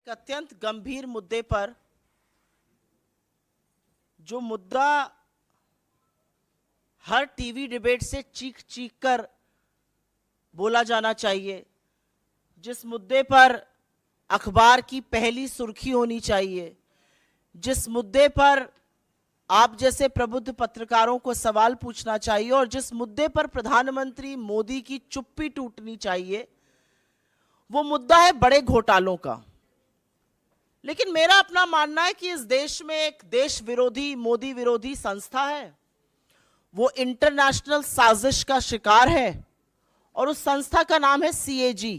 एक अत्यंत गंभीर मुद्दे पर, जो मुद्दा हर टीवी डिबेट से चीख चीख कर बोला जाना चाहिए, जिस मुद्दे पर अखबार की पहली सुर्खी होनी चाहिए, जिस मुद्दे पर आप जैसे प्रबुद्ध पत्रकारों को सवाल पूछना चाहिए और जिस मुद्दे पर प्रधानमंत्री मोदी की चुप्पी टूटनी चाहिए, वो मुद्दा है बड़े घोटालों का। लेकिन मेरा अपना मानना है कि इस देश में एक देश विरोधी, मोदी विरोधी संस्था है, वो इंटरनेशनल साजिश का शिकार है और उस संस्था का नाम है CAG,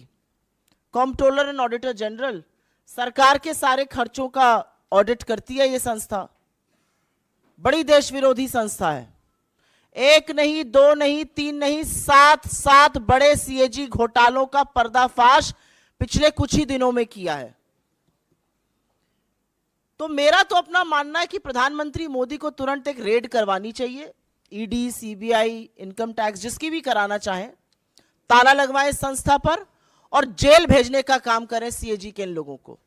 controller and auditor general. सरकार के सारे खर्चों का ऑडिट करती है ये संस्था। बड़ी देश विरोधी संस्था है। एक नहीं, दो नहीं, तीन नहीं, सात बड़े CAG घोटालों का पर्दाफाश पिछले कुछ ही दिनों में किया है। तो मेरा तो अपना मानना है कि प्रधानमंत्री मोदी को तुरंत एक रेड करवानी चाहिए। ED, CBI, इनकम टैक्स, जिसकी भी कराना चाहें, ताला लगवाएं इस संस्था पर और जेल भेजने का काम करें CAG के इन लोगों को।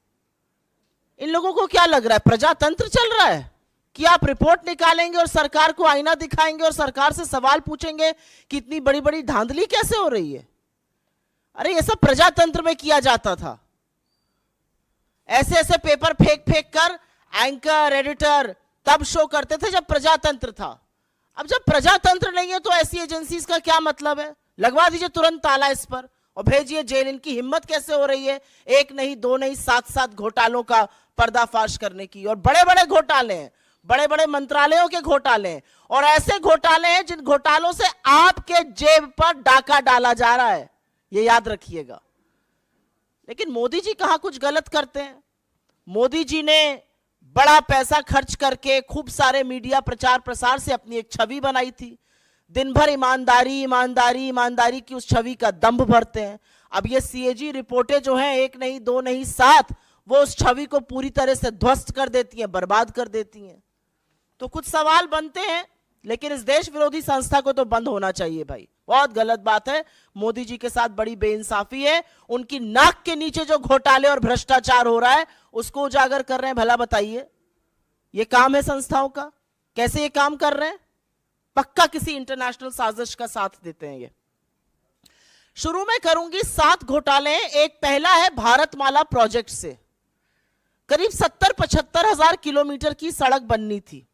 इन लोगों को क्या लग रहा है, प्रजातंत्र चल रहा है कि आप रिपोर्ट निकालेंगे और सरकार को आईना दिखाएंगे और सरकार से सवाल पूछेंगे कि इतनी बड़ी बड़ी धांधली कैसे हो रही है। अरे ये सब प्रजातंत्र में किया जाता था। ऐसे ऐसे पेपर फेंक फेंक कर एंकर, एडिटर तब शो करते थे जब प्रजातंत्र था। अब जब प्रजातंत्र नहीं है तो ऐसी एजेंसीज का क्या मतलब है। लगवा दीजिए तुरंत ताला इस पर और भेजिए जेल। इनकी हिम्मत कैसे हो रही है एक नहीं, दो नहीं, सात घोटालों का पर्दाफाश करने की। और बड़े बड़े घोटाले हैं, बड़े बड़े मंत्रालयों के घोटाले हैं और ऐसे घोटाले हैं जिन घोटालों से आपके जेब पर डाका डाला जा रहा है, ये याद रखिएगा। लेकिन मोदी जी कहां कुछ गलत करते हैं। मोदी जी ने बड़ा पैसा खर्च करके खूब सारे मीडिया प्रचार प्रसार से अपनी एक छवि बनाई थी। दिन भर ईमानदारी ईमानदारी ईमानदारी की उस छवि का दंभ भरते हैं। अब ये CAG रिपोर्टें जो हैं, एक नहीं, दो नहीं, 7, वो उस छवि को पूरी तरह से ध्वस्त कर देती हैं, बर्बाद कर देती हैं। तो कुछ सवाल बनते हैं, लेकिन इस देश विरोधी संस्था को तो बंद होना चाहिए भाई। बहुत गलत बात है, मोदी जी के साथ बड़ी बेइंसाफी है। उनकी नाक के नीचे जो घोटाले और भ्रष्टाचार हो रहा है उसको उजागर कर रहे हैं। भला बताइए, ये काम है संस्थाओं का? कैसे ये काम कर रहे हैं? पक्का किसी इंटरनेशनल साजिश का साथ देते हैं ये। शुरू में करूंगी 7 घोटाले। एक पहला है भारतमाला प्रोजेक्ट से। करीब 70-75 हजार किलोमीटर की सड़क बननी थी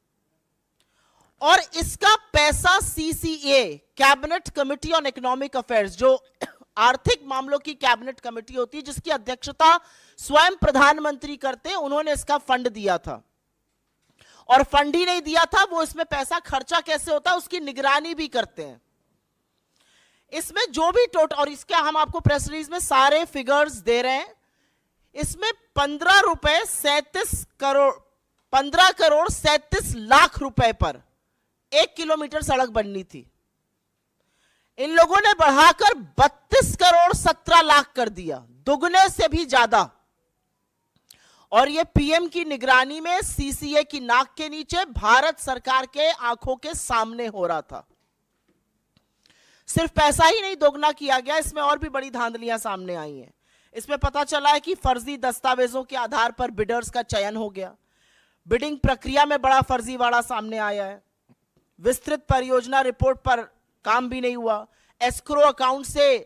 और इसका पैसा CCA, cabinet committee on economic affairs, जो आर्थिक मामलों की कैबिनेट कमेटी होती है जिसकी अध्यक्षता स्वयं प्रधानमंत्री करते हैं, उन्होंने इसका फंड दिया था। और फंड ही नहीं दिया था, वो इसमें पैसा खर्चा कैसे होता है उसकी निगरानी भी करते हैं। इसमें जो भी टोटल, और इसके हम आपको प्रेस रिलीज में सारे फिगर्स दे रहे हैं, इसमें 15 करोड़ 37 लाख रुपए पर 1 किलोमीटर सड़क बननी थी। इन लोगों ने बढ़ाकर 32 करोड़ 17 लाख कर दिया, दुगने से भी ज्यादा। और ये PM की निगरानी में CCA की नाक के नीचे भारत सरकार के आंखों के सामने हो रहा था। सिर्फ पैसा ही नहीं दोगुना किया गया, इसमें और भी बड़ी धांधलियां सामने आई हैं। इसमें पता चला है कि फर्जी दस्तावेजों के आधार पर बिडर्स का चयन हो गया। बिडिंग प्रक्रिया में बड़ा फर्जीवाड़ा सामने आया है। विस्तृत परियोजना रिपोर्ट पर काम भी नहीं हुआ। एस्क्रो अकाउंट से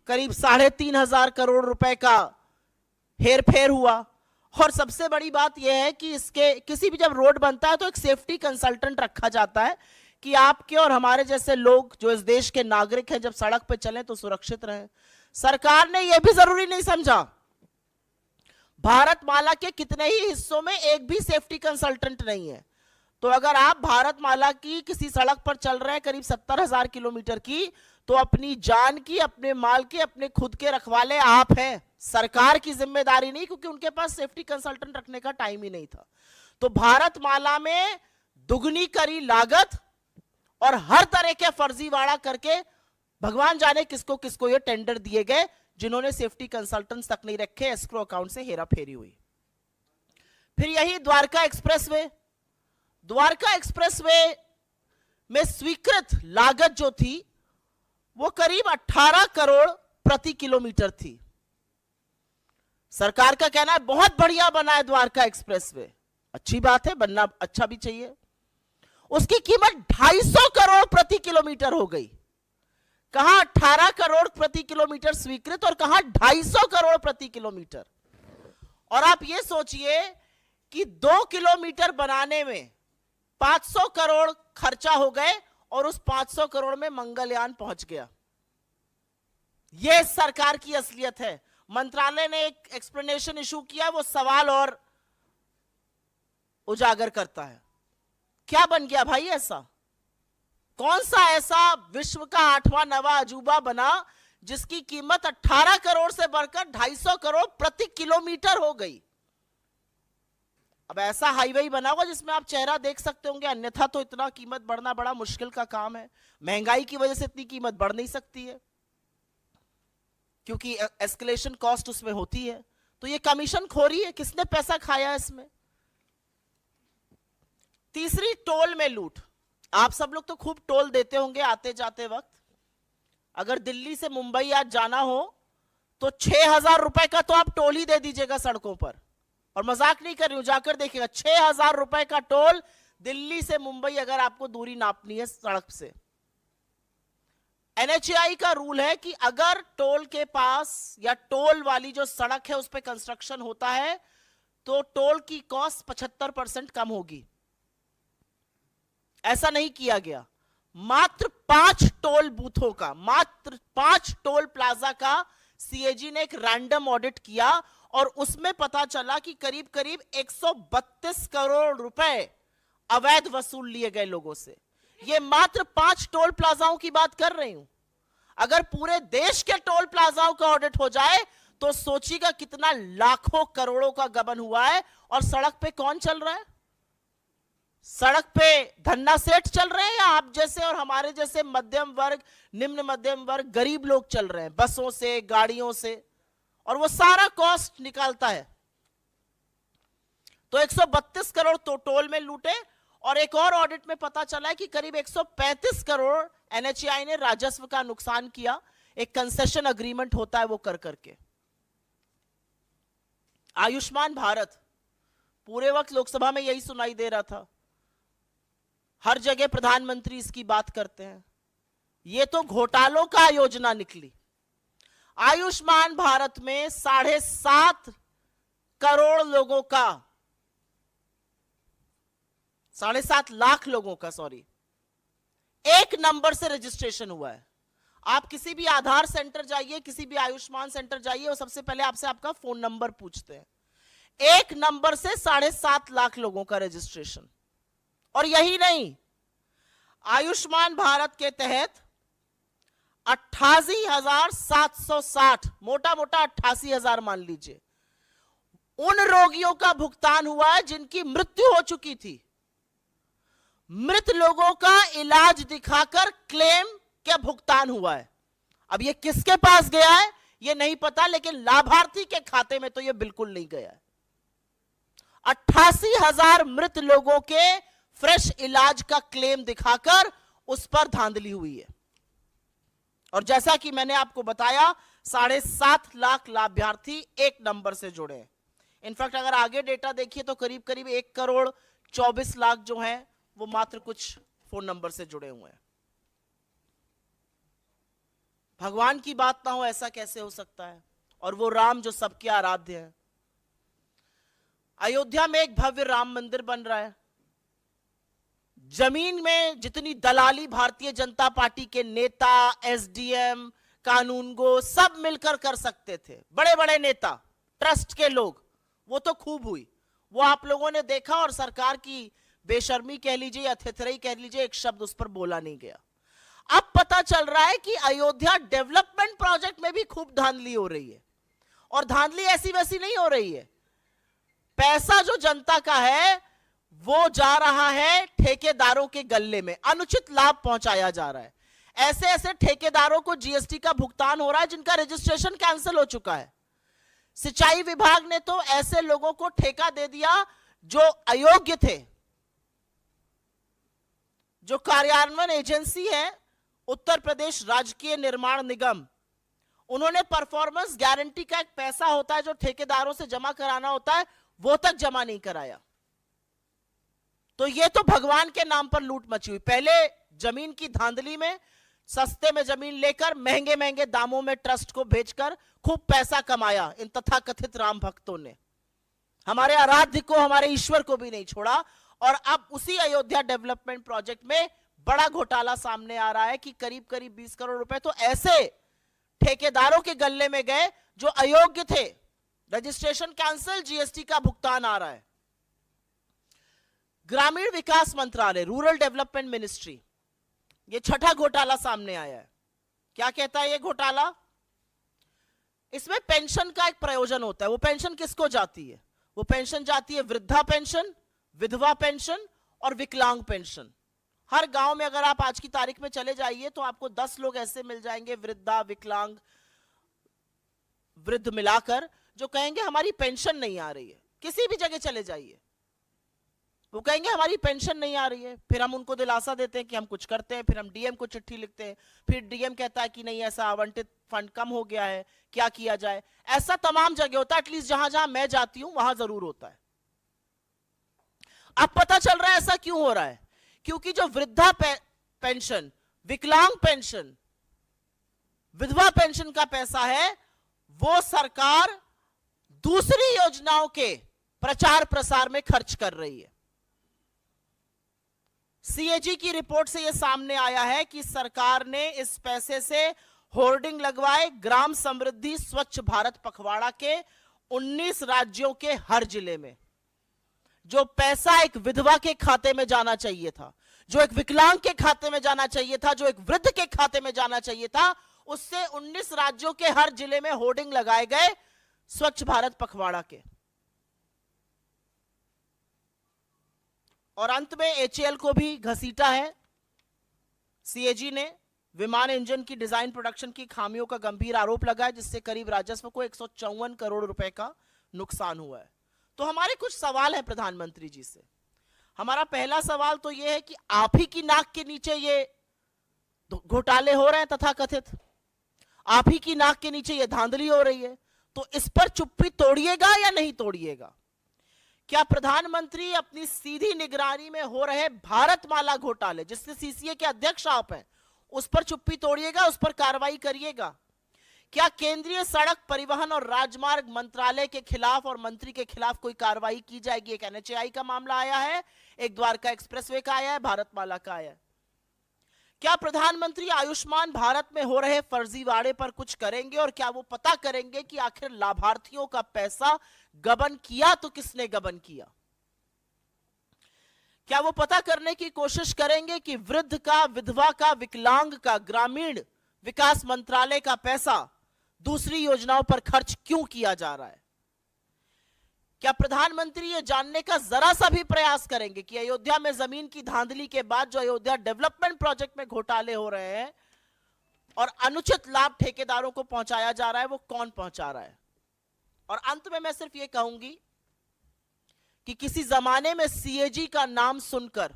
करीब 3,500 करोड़ रुपए का हेरफेर हुआ। और सबसे बड़ी बात यह है कि इसके किसी भी जब रोड बनता है तो एक सेफ्टी कंसल्टेंट रखा जाता है कि आपके और हमारे जैसे लोग जो इस देश के नागरिक हैं जब सड़क पर चलें तो सुरक्षित रहें। सरकार ने यह भी जरूरी नहीं समझा। भारतमाला के कितने ही हिस्सों में एक भी सेफ्टी कंसल्टेंट नहीं है। तो अगर आप भारतमाला की किसी सड़क पर चल रहे हैं करीब 70,000 किलोमीटर की, तो अपनी जान की, अपने माल के, अपने खुद के रखवाले आप हैं। सरकार की जिम्मेदारी नहीं, क्योंकि उनके पास सेफ्टी कंसल्टेंट रखने का टाइम ही नहीं था। तो भारतमाला में दुगनी करी लागत और हर तरह के फर्जीवाड़ा करके भगवान जाने किसको किसको ये टेंडर दिए गए, जिन्होंने सेफ्टी कंसल्टेंट्स तक नहीं रखे। एस्क्रो अकाउंट से हेराफेरी हुई। फिर यही द्वारका एक्सप्रेसवे। द्वारका एक्सप्रेसवे में स्वीकृत लागत जो थी वो करीब 18 करोड़ प्रति किलोमीटर थी। सरकार का कहना है बहुत बढ़िया बना है द्वारका एक्सप्रेसवे, अच्छी बात है, बनना अच्छा भी चाहिए। उसकी कीमत 250 करोड़ प्रति किलोमीटर हो गई। कहां 18 करोड़ प्रति किलोमीटर स्वीकृत और कहां 250 करोड़ प्रति किलोमीटर। और आप ये सोचिए कि 2 किलोमीटर बनाने में 500 करोड़ खर्चा हो गए और उस 500 करोड़ में मंगलयान पहुंच गया। यह सरकार की असलियत है। मंत्रालय ने एक एक्सप्लेनेशन इशू किया, वो सवाल और उजागर करता है। क्या बन गया भाई ऐसा? कौन सा ऐसा विश्व का 8वां 9वां अजूबा बना जिसकी कीमत 18 करोड़ से बढ़कर 250 करोड़ प्रति किलोमीटर हो गई? अब ऐसा हाईवे बना होगा जिसमें आप चेहरा देख सकते होंगे, अन्यथा तो इतना कीमत बढ़ना बड़ा मुश्किल का काम है। महंगाई की वजह से इतनी कीमत बढ़ नहीं सकती है क्योंकि एस्केलेशन कॉस्ट उसमें होती है। तो ये कमीशन खोरी है, किसने पैसा खाया इसमें? तीसरी, टोल में लूट। आप सब लोग तो खूब टोल देते होंगे आते जाते वक्त। अगर दिल्ली से मुंबई आज जाना हो तो 6,000 रुपए का तो आप टोल ही दे दीजिएगा सड़कों पर। और मजाक नहीं कर रही हूं, जाकर देखिएगा 6,000 रुपए का टोल दिल्ली से मुंबई अगर आपको दूरी नापनी है सड़क से। एनएचएआई का रूल है कि अगर टोल के पास या टोल वाली जो सड़क है उस पर कंस्ट्रक्शन होता है तो टोल की कॉस्ट 75% कम होगी। ऐसा नहीं किया गया। मात्र 5 टोल बूथों का, मात्र 5 टोल प्लाजा का सीएजी ने एक रैंडम ऑडिट किया और उसमें पता चला कि करीब करीब 132 करोड़ रुपए अवैध वसूल लिए गए लोगों से। ये मात्र 5 टोल प्लाजाओं की बात कर रही हूं। अगर पूरे देश के टोल प्लाजाओं का ऑडिट हो जाए तो सोचिएगा कितना लाखों करोड़ों का गबन हुआ है। और सड़क पे कौन चल रहा है? सड़क पे धन्ना सेठ चल रहे हैं या आप जैसे और हमारे जैसे मध्यम वर्ग, निम्न मध्यम वर्ग, गरीब लोग चल रहे हैं बसों से, गाड़ियों से, और वो सारा कॉस्ट निकालता है। तो 132 करोड़ तो टोल में लूटे। और एक और ऑडिट में पता चला है कि करीब 135 करोड़ एनएचएआई ने राजस्व का नुकसान किया। एक कंसेशन अग्रीमेंट होता है वो कर करके। आयुष्मान भारत, पूरे वक्त लोकसभा में यही सुनाई दे रहा था, हर जगह प्रधानमंत्री इसकी बात करते हैं। ये तो घोटालों का योजना निकली। आयुष्मान भारत में 7.5 करोड़ लोगों का, 7.5 लाख लोगों का, सॉरी, एक नंबर से रजिस्ट्रेशन हुआ है। आप किसी भी आधार सेंटर जाइए, किसी भी आयुष्मान सेंटर जाइए, वो सबसे पहले आपसे आपका फोन नंबर पूछते हैं। एक नंबर से 7.5 लाख लोगों का रजिस्ट्रेशन। और यही नहीं, आयुष्मान भारत के तहत 88,760, मोटा मोटा 88,000 मान लीजिए, उन रोगियों का भुगतान हुआ है जिनकी मृत्यु हो चुकी थी। मृत लोगों का इलाज दिखाकर क्लेम क्या भुगतान हुआ है। अब ये किसके पास गया है ये नहीं पता, लेकिन लाभार्थी के खाते में तो ये बिल्कुल नहीं गया है। 88,000 मृत लोगों के फ्रेश इलाज का क्लेम दिखाकर उस पर धांधली हुई है। और जैसा कि मैंने आपको बताया, 7.5 लाख लाभार्थी एक नंबर से जुड़े हैं। इनफैक्ट अगर आगे डेटा देखिए तो करीब करीब 1 करोड़ 24 लाख जो हैं वो मात्र कुछ फोन नंबर से जुड़े हुए हैं। भगवान की बात ना हो ऐसा कैसे हो सकता है? और वो राम जो सबके आराध्य है। अयोध्या में एक भव्य राम मंदिर बन रहा है। जमीन में जितनी दलाली भारतीय जनता पार्टी के नेता, एसडीएम, कानूनगो सब मिलकर कर सकते थे, बड़े बड़े नेता, ट्रस्ट के लोग, वो तो खूब हुई। वो आप लोगों ने देखा और सरकार की बेशर्मी कह लीजिए या थेथराई कह लीजिए, एक शब्द उस पर बोला नहीं गया। अब पता चल रहा है कि अयोध्या डेवलपमेंट प्रोजेक्ट में भी खूब धांधली हो रही है। और धांधली ऐसी वैसी नहीं हो रही है। पैसा जो जनता का है वो जा रहा है ठेकेदारों के गल्ले में, अनुचित लाभ पहुंचाया जा रहा है। ऐसे ऐसे ठेकेदारों को जीएसटी का भुगतान हो रहा है जिनका रजिस्ट्रेशन कैंसिल हो चुका है। सिंचाई विभाग ने तो ऐसे लोगों को ठेका दे दिया जो अयोग्य थे। जो कार्यान्वयन एजेंसी है उत्तर प्रदेश राजकीय निर्माण निगम, उन्होंने परफॉर्मेंस गारंटी का एक पैसा होता है जो ठेकेदारों से जमा कराना होता है, वो तक जमा नहीं कराया। तो ये तो भगवान के नाम पर लूट मची हुई। पहले जमीन की धांधली में सस्ते में जमीन लेकर महंगे महंगे दामों में ट्रस्ट को भेजकर खूब पैसा कमाया इन तथाकथित राम भक्तों ने। हमारे आराध्य को, हमारे ईश्वर को भी नहीं छोड़ा। और अब उसी अयोध्या डेवलपमेंट प्रोजेक्ट में बड़ा घोटाला सामने आ रहा है कि करीब करीब 20 करोड़ रुपए तो ऐसे ठेकेदारों के गल्ले में गए जो अयोग्य थे। रजिस्ट्रेशन कैंसिल, जीएसटी का भुगतान आ रहा है। ग्रामीण विकास मंत्रालय, रूरल डेवलपमेंट मिनिस्ट्री, ये छठा घोटाला सामने आया है। क्या कहता है ये घोटाला? इसमें पेंशन का एक प्रयोजन होता है। वो पेंशन किसको जाती है? वो पेंशन जाती है वृद्धा पेंशन, विधवा पेंशन और विकलांग पेंशन। हर गांव में अगर आप आज की तारीख में चले जाइए तो आपको 10 लोग ऐसे मिल जाएंगे, वृद्धा, विकलांग, वृद्ध मिलाकर, जो कहेंगे हमारी पेंशन नहीं आ रही है। किसी भी जगह चले जाइए, वो कहेंगे हमारी पेंशन नहीं आ रही है। फिर हम उनको दिलासा देते हैं कि हम कुछ करते हैं, फिर हम डीएम को चिट्ठी लिखते हैं, फिर डीएम कहता है कि नहीं ऐसा आवंटित फंड कम हो गया है, क्या किया जाए। ऐसा तमाम जगह होता है, एटलीस्ट जहां जहां मैं जाती हूं वहां जरूर होता है। अब पता चल रहा है ऐसा क्यों हो रहा है, क्योंकि जो वृद्धा पेंशन, विकलांग पेंशन, विधवा पेंशन का पैसा है वो सरकार दूसरी योजनाओं के प्रचार प्रसार में खर्च कर रही है। सीएजी की रिपोर्ट से यह सामने आया है कि सरकार ने इस पैसे से होर्डिंग लगवाए ग्राम समृद्धि स्वच्छ भारत पखवाड़ा के 19 राज्यों के हर जिले में। जो पैसा एक विधवा के खाते में जाना चाहिए था, जो एक विकलांग के खाते में जाना चाहिए था, जो एक वृद्ध के खाते में जाना चाहिए था, उससे 19 राज्यों के हर जिले में होर्डिंग लगाए गए स्वच्छ भारत पखवाड़ा के। और अंत में एचएएल को भी घसीटा है सीएजी ने। विमान इंजन की डिजाइन प्रोडक्शन की खामियों का गंभीर आरोप लगा है, जिससे करीब राजस्व को 154 करोड़ रुपए का नुकसान हुआ है। तो हमारे कुछ सवाल है प्रधानमंत्री जी से। हमारा पहला सवाल तो यह है कि आप ही की नाक के नीचे ये घोटाले हो रहे हैं तथाकथित, आप ही की नाक के नीचे ये धांधली हो रही है, तो इस पर चुप्पी तोड़िएगा या नहीं तोड़िएगा? क्या प्रधानमंत्री अपनी सीधी निगरानी में हो रहे भारतमाला घोटाले, जिससे सीसीए के अध्यक्ष आप हैं, उस पर चुप्पी तोड़िएगा, उस पर कार्रवाई करिएगा? क्या केंद्रीय सड़क परिवहन और राजमार्ग मंत्रालय के खिलाफ और मंत्री के खिलाफ कोई कार्रवाई की जाएगी? एक एनएचएआई का मामला आया है, एक द्वारका एक्सप्रेसवे का आया है, भारतमाला का आया है। क्या प्रधानमंत्री आयुष्मान भारत में हो रहे फर्जीवाड़े पर कुछ करेंगे? और क्या वो पता करेंगे कि आखिर लाभार्थियों का पैसा गबन किया तो किसने गबन किया? क्या वो पता करने की कोशिश करेंगे कि वृद्ध का, विधवा का, विकलांग का ग्रामीण विकास मंत्रालय का पैसा दूसरी योजनाओं पर खर्च क्यों किया जा रहा है? क्या प्रधानमंत्री ये जानने का जरा सा भी प्रयास करेंगे कि अयोध्या में जमीन की धांधली के बाद जो अयोध्या डेवलपमेंट प्रोजेक्ट में घोटाले हो रहे हैं और अनुचित लाभ ठेकेदारों को पहुंचाया जा रहा है, वो कौन पहुंचा रहा है? और अंत में मैं सिर्फ ये कहूंगी कि किसी जमाने में सीएजी का नाम सुनकर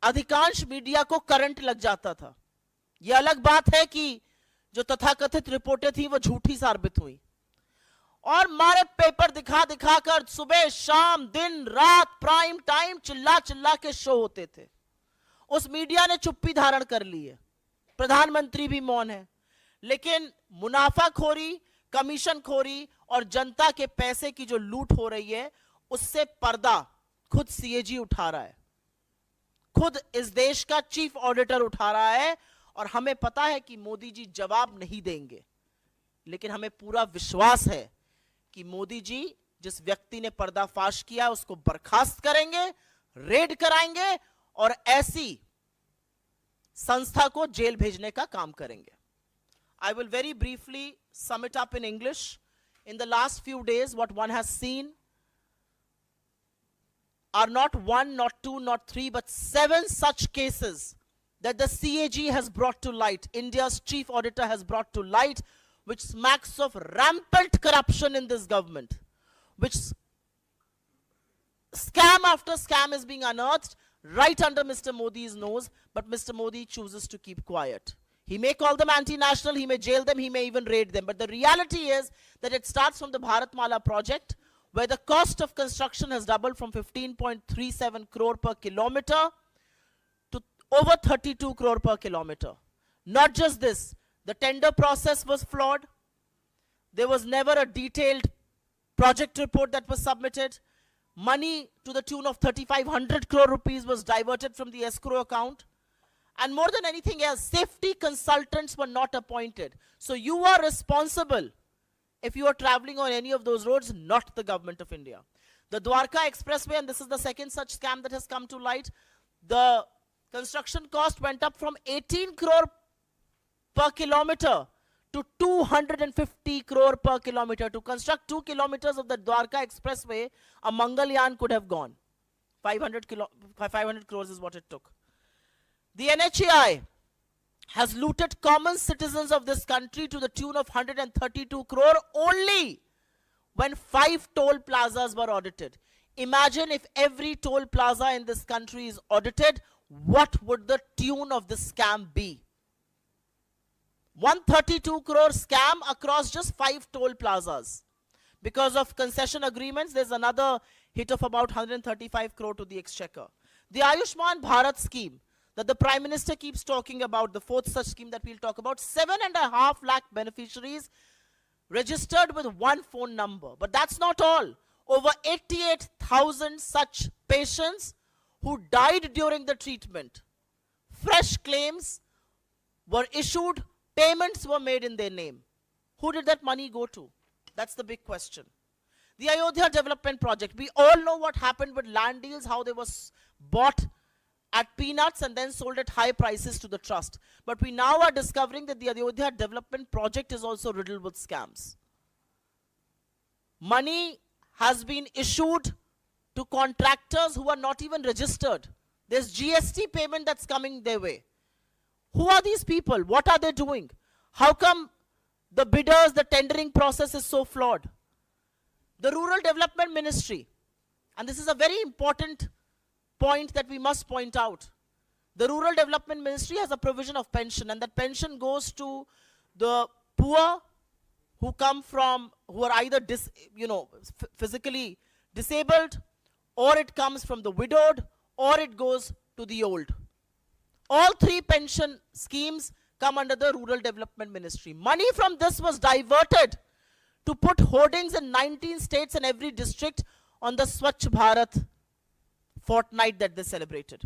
अधिकांश मीडिया को करंट लग जाता था। यह अलग बात है कि जो तथाकथित रिपोर्टें थी वो झूठी साबित हुई और मारे पेपर दिखा दिखाकर सुबह शाम दिन रात प्राइम टाइम चिल्ला चिल्ला के शो होते थे। उस मीडिया ने चुप्पी धारण कर ली है, प्रधानमंत्री भी मौन है, लेकिन मुनाफाखोरी, कमीशनखोरी और जनता के पैसे की जो लूट हो रही है उससे पर्दा खुद सीएजी उठा रहा है, खुद इस देश का चीफ ऑडिटर उठा रहा है। और हमें पता है कि मोदी जी जवाब नहीं देंगे, लेकिन हमें पूरा विश्वास है कि मोदी जी जिस व्यक्ति ने पर्दाफाश किया उसको बर्खास्त करेंगे, रेड कराएंगे और ऐसी संस्था को जेल भेजने का काम करेंगे। I will very briefly sum it up in English. In the last few days, what one has seen are not one, not two, not three, but 7 such cases that the CAG has brought to light, India's chief auditor has brought to light, which smacks of rampant corruption in this government, which scam after scam is being unearthed right under Mr. Modi's nose, but Mr. Modi chooses to keep quiet. He may call them anti-national, he may jail them, he may even raid them. But the reality is that it starts from the Bharatmala project, where the cost of construction has doubled from 15.37 crore per kilometer to over 32 crore per kilometer. Not just this, the tender process was flawed. There was never a detailed project report that was submitted. Money to the tune of 3,500 crore rupees was diverted from the escrow account. And more than anything else, safety consultants were not appointed. So you are responsible if you are traveling on any of those roads, not the government of India. The Dwarka Expressway, and this is the second such scam that has come to light, the construction cost went up from 18 crore per kilometer to 250 crore per kilometer. To construct 2 kilometers of the Dwarka Expressway, a Mangalyaan could have gone. 500 crores is what it took. The NHAI has looted common citizens of this country to the tune of 132 crore only when 5 toll plazas were audited. Imagine if every toll plaza in this country is audited, what would the tune of this scam be? 132 crore scam across just 5 toll plazas. Because of concession agreements, there's another hit of about 135 crore to the exchequer. The Ayushman Bharat scheme that the Prime Minister keeps talking about, the fourth such scheme that we'll talk about, 7.5 lakh beneficiaries registered with one phone number. But that's not all. Over 88,000 such patients who died during the treatment. Fresh claims were issued, payments were made in their name. Who did that money go to? That's the big question. The Ayodhya Development Project. We all know what happened with land deals, how they was bought at peanuts and then sold at high prices to the trust. But we now are discovering that the Ayodhya Development Project is also riddled with scams. Money has been issued to contractors who are not even registered. There's GST payment that's coming their way. Who are these people? What are they doing? How come the bidders, the tendering process is so flawed? The Rural Development Ministry, and this is a very important point that we must point out. The Rural Development Ministry has a provision of pension, and that pension goes to the poor who come from, who are either physically disabled, or it comes from the widowed, or it goes to the old. All 3 pension schemes come under the Rural Development Ministry. Money from this was diverted to put hoardings in 19 states and every district on the Swachh Bharat fortnight that they celebrated.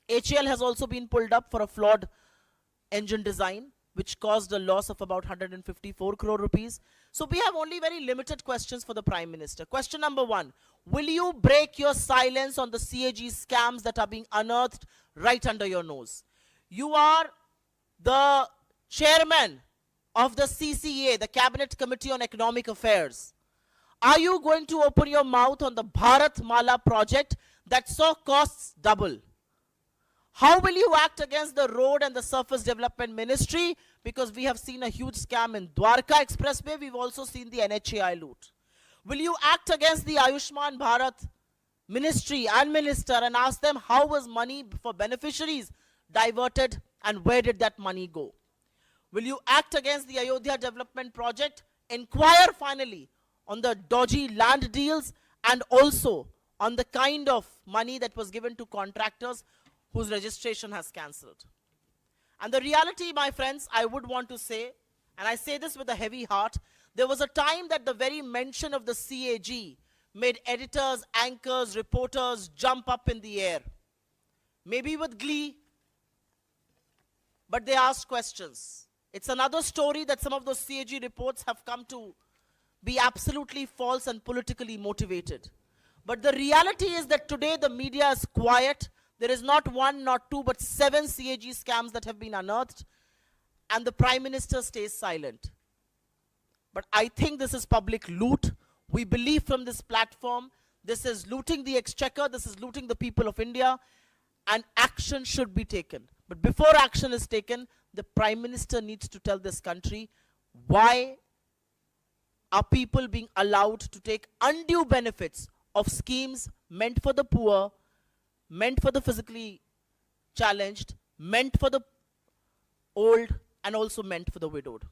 HAL has also been pulled up for a flawed engine design, which caused a loss of about 154 crore rupees. So we have only very limited questions for the Prime Minister. Question number 1, will you break your silence on the CAG scams that are being unearthed right under your nose? You are the chairman of the CCA, the Cabinet Committee on Economic Affairs. Are you going to open your mouth on the Bharatmala project that saw costs double? How will you act against the Road and the Surface Development Ministry? Because we have seen a huge scam in Dwarka Expressway. We've also seen the NHAI loot. Will you act against the Ayushman Bharat Ministry and Minister and ask them how was money for beneficiaries diverted and where did that money go? Will you act against the Ayodhya Development Project? Inquire finally on the dodgy land deals and also on the kind of money that was given to contractors whose registration has cancelled. And the reality, my friends, I would want to say, and I say this with a heavy heart, there was a time that the very mention of the CAG made editors, anchors, reporters jump up in the air. Maybe with glee, but they asked questions. It's another story that some of those CAG reports have come to be absolutely false and politically motivated. But the reality is that today the media is quiet. There is not 1, not 2, but 7 CAG scams that have been unearthed, and the Prime Minister stays silent. But I think this is public loot. We believe from this platform, this is looting the exchequer, this is looting the people of India, and action should be taken. But before action is taken, the Prime Minister needs to tell this country why are people being allowed to take undue benefits of schemes meant for the poor, meant for the physically challenged, meant for the old and also meant for the widowed.